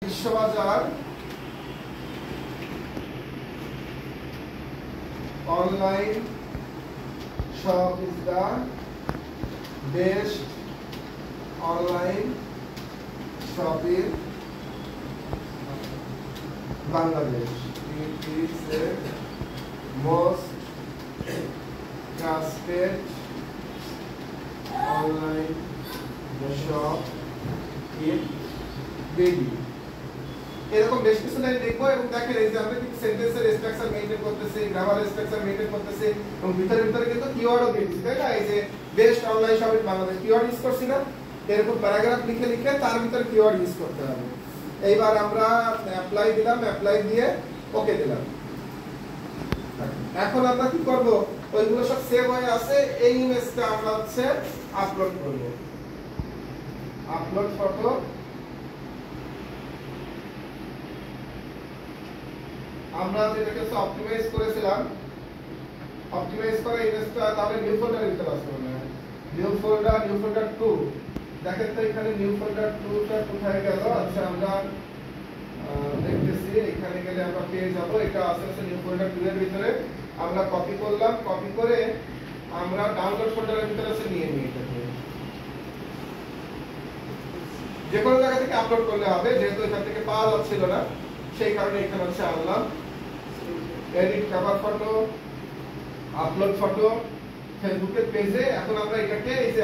বিশ্ববাজার online shop is the best online shop in Bangladesh. It is the most trusted online shop in Delhi. এরকম বেশ কিছু line দেখবো এবং দেখেন এই যে আমরা কিন্তু সেন্টেন্সের স্ট্রাকচার মেইনটেইন করতেছি, গ্রামার স্ট্রাকচার মেইনটেইন করতেছি এবং ভিতরে কিন্তু কিওয়ার্ডও দিয়েছি, তাই না? এই যে best online shop in Bangladesh keyword use করছি না, এরকম প্যারাগ্রাফ লিখে লিখে তার ভিতরে কিওয়ার্ড ইউজ করতে হবে। এইবার আমরা অ্যাপ্লাই দিলাম, অ্যাপ্লাই দিয়ে ওকে দিলাম। এখন আমরা কি করব, ওইগুলো সব সেভ হয়ে আছে, এই ইমেজটা আমরা হচ্ছে আপলোড করব। আপলোড ফটো, আমরা যেটাকে অপটিমাইজ করেছিলাম, অপটিমাইজ করে ইমেজটা তাহলে নিউ ফোল্ডারে দিতে পারবো না। নিউ ফোল্ডার 2 দেখেন তো এখানে নিউ ফোল্ডার 2টা কোথায় গেল? আচ্ছা আমরা দেখতেছি, এখানে গেলে আমরা পেয়ে যাব, এটা আছে নিউ ফোল্ডার 2 এর ভিতরে। আমরা কপি করলাম, কপি করে আমরা ডাউনলোড ফোল্ডারের ভিতরে আছে নিয়ে এটাকে যে কোনো জায়গা থেকে আপলোড করলে হবে, যেহেতু এখান থেকে পাওয়া যাচ্ছিল না সেই কারণে এখানে হচ্ছে আনলাম। Edit cover photo, upload photo ফেসবুকের পেজে। এখন আমরা এটাকে এই যে